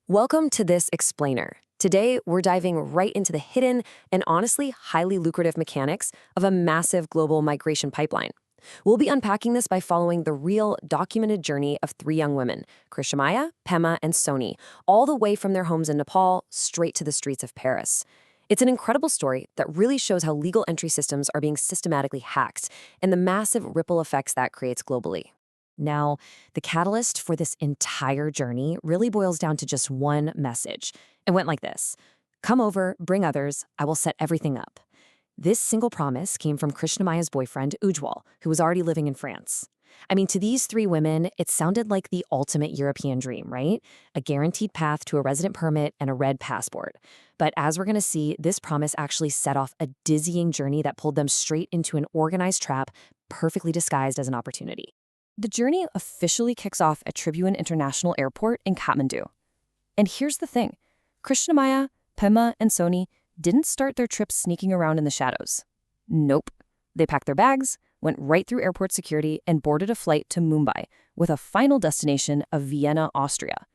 Welcome to this explainer. Today, we're diving right into the hidden and honestly highly lucrative mechanics of a massive global migration pipeline. We'll be unpacking this by following the real, documented journey of three young women, Krishnamaya, Pema, and Soni, all the way from their homes in Nepal straight to the streets of Paris. It's an incredible story that really shows how legal entry systems are being systematically hacked and the massive ripple effects that creates globally. Now, the catalyst for this entire journey really boils down to just one message. It went like this: "Come over, bring others, I will set everything up." This single promise came from Krishnamaya's boyfriend, Ujjwal, who was already living in France. I mean, to these three women, it sounded like the ultimate European dream, right? A guaranteed path to a resident permit and a red passport. But as we're going to see, this promise actually set off a dizzying journey that pulled them straight into an organized trap, perfectly disguised as an opportunity. The journey officially kicks off at Tribune International Airport in Kathmandu. And here's the thing: Krishnamaya, Pema, and Soni didn't start their trip sneaking around in the shadows. Nope. They packed their bags, went right through airport security, and boarded a flight to Mumbai, with a final destination of Vienna, Austria.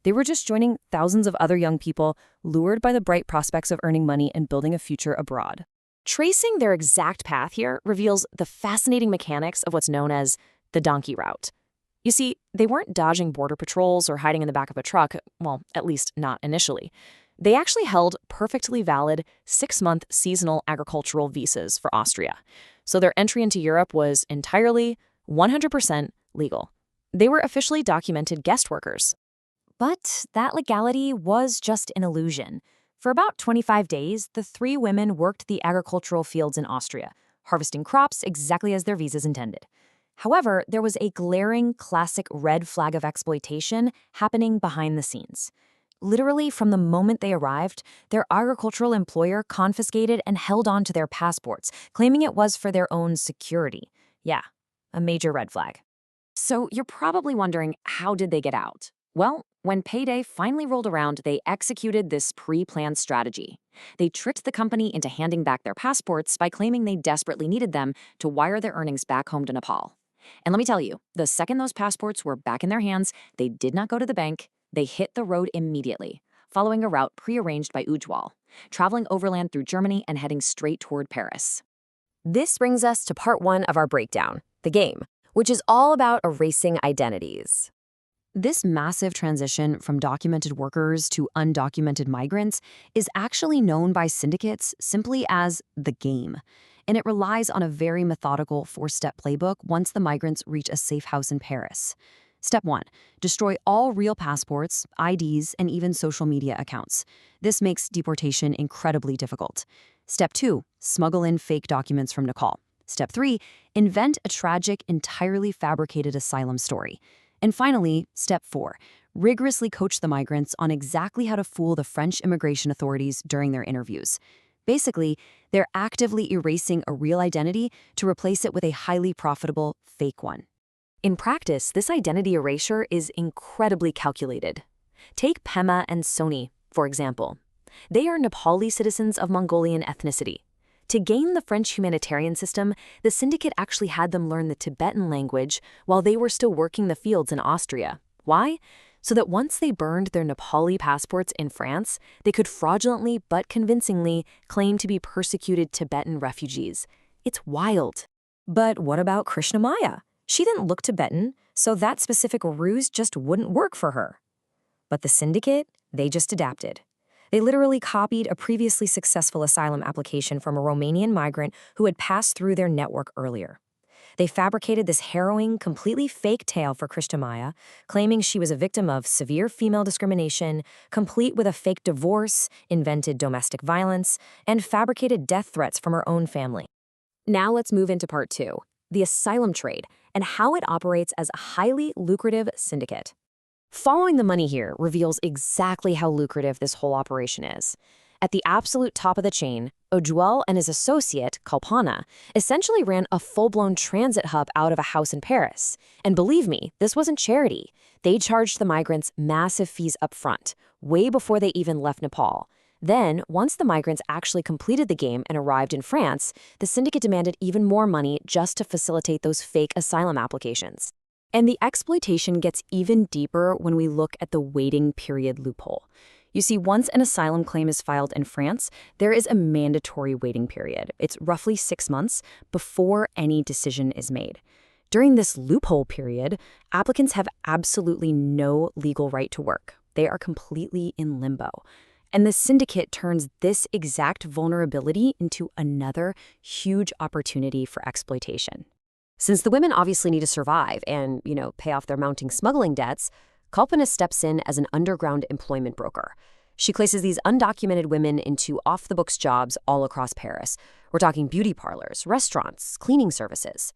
They were just joining thousands of other young people lured by the bright prospects of earning money and building a future abroad. Tracing their exact path here reveals the fascinating mechanics of what's known as the donkey route. You see, they weren't dodging border patrols or hiding in the back of a truck, well, at least not initially. They actually held perfectly valid 6-month seasonal agricultural visas for Austria. So their entry into Europe was entirely, 100% legal. They were officially documented guest workers. But that legality was just an illusion. For about 25 days, the three women worked the agricultural fields in Austria, harvesting crops exactly as their visas intended. However, there was a glaring, classic red flag of exploitation happening behind the scenes. Literally, from the moment they arrived, their agricultural employer confiscated and held on to their passports, claiming it was for their own security. Yeah, a major red flag. So you're probably wondering, how did they get out? Well, when payday finally rolled around, they executed this pre-planned strategy. They tricked the company into handing back their passports by claiming they desperately needed them to wire their earnings back home to Nepal. And let me tell you, the second those passports were back in their hands, they did not go to the bank. They hit the road immediately, following a route prearranged by Ujjwal, traveling overland through Germany and heading straight toward Paris. This brings us to part one of our breakdown, the game, which is all about erasing identities. This massive transition from documented workers to undocumented migrants is actually known by syndicates simply as the game, and it relies on a very methodical 4-step playbook once the migrants reach a safe house in Paris. Step 1. Destroy all real passports, IDs, and even social media accounts. This makes deportation incredibly difficult. Step 2. Smuggle in fake documents from Nepal. Step 3. Invent a tragic, entirely fabricated asylum story. And finally, Step 4. Rigorously coach the migrants on exactly how to fool the French immigration authorities during their interviews. Basically, they're actively erasing a real identity to replace it with a highly profitable fake one. In practice, this identity erasure is incredibly calculated. Take Pema and Soni, for example. They are Nepali citizens of Mongolian ethnicity. To gain the French humanitarian system, the syndicate actually had them learn the Tibetan language while they were still working the fields in Austria. Why? So that once they burned their Nepali passports in France, they could fraudulently but convincingly claim to be persecuted Tibetan refugees. It's wild. But what about Krishnamaya? She didn't look Tibetan, so that specific ruse just wouldn't work for her. But the syndicate, they just adapted. They literally copied a previously successful asylum application from a Romanian migrant who had passed through their network earlier. They fabricated this harrowing, completely fake tale for Krishnamaya, claiming she was a victim of severe female discrimination, complete with a fake divorce, invented domestic violence, and fabricated death threats from her own family. Now let's move into part 2, the asylum trade, and how it operates as a highly lucrative syndicate. Following the money here reveals exactly how lucrative this whole operation is. At the absolute top of the chain, Ujjwal and his associate, Kalpana, essentially ran a full-blown transit hub out of a house in Paris. And believe me, this wasn't charity. They charged the migrants massive fees up front, way before they even left Nepal. Then, once the migrants actually completed the game and arrived in France, the syndicate demanded even more money just to facilitate those fake asylum applications. And the exploitation gets even deeper when we look at the waiting period loophole. You see, once an asylum claim is filed in France, there is a mandatory waiting period. It's roughly 6 months before any decision is made. During this loophole period, applicants have absolutely no legal right to work. They are completely in limbo. And the syndicate turns this exact vulnerability into another huge opportunity for exploitation. Since the women obviously need to survive and, pay off their mounting smuggling debts, Kalpana steps in as an underground employment broker. She places these undocumented women into off-the-books jobs all across Paris. We're talking beauty parlors, restaurants, cleaning services.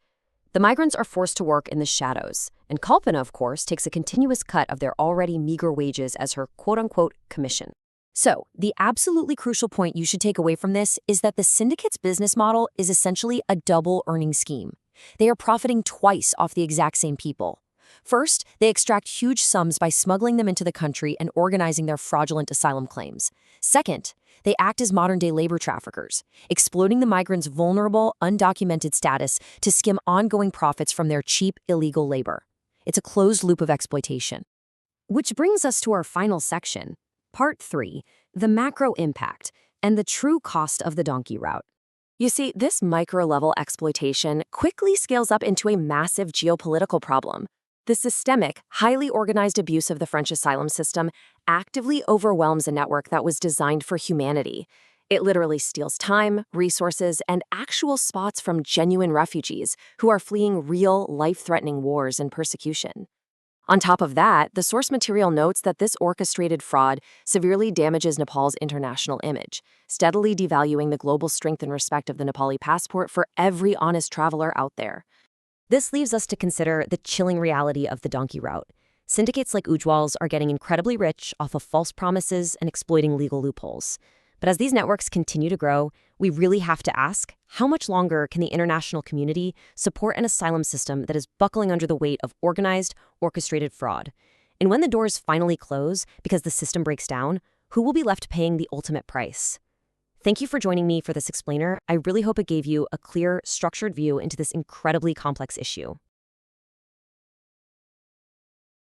The migrants are forced to work in the shadows, and Kalpana, of course, takes a continuous cut of their already meager wages as her quote-unquote commission. So, the absolutely crucial point you should take away from this is that the syndicate's business model is essentially a double earning scheme. They are profiting twice off the exact same people. First, they extract huge sums by smuggling them into the country and organizing their fraudulent asylum claims. Second, they act as modern-day labor traffickers, exploiting the migrants' vulnerable, undocumented status to skim ongoing profits from their cheap, illegal labor. It's a closed loop of exploitation. Which brings us to our final section, Part 3, the macro impact and the true cost of the donkey route. You see, this micro-level exploitation quickly scales up into a massive geopolitical problem. The systemic, highly organized abuse of the French asylum system actively overwhelms a network that was designed for humanity. It literally steals time, resources, and actual spots from genuine refugees who are fleeing real, life-threatening wars and persecution. On top of that, the source material notes that this orchestrated fraud severely damages Nepal's international image, steadily devaluing the global strength and respect of the Nepali passport for every honest traveler out there. This leaves us to consider the chilling reality of the donkey route. Syndicates like Ujjwal's are getting incredibly rich off of false promises and exploiting legal loopholes. But as these networks continue to grow, we really have to ask, how much longer can the international community support an asylum system that is buckling under the weight of organized, orchestrated fraud? And when the doors finally close because the system breaks down, who will be left paying the ultimate price? Thank you for joining me for this explainer. I really hope it gave you a clear, structured view into this incredibly complex issue.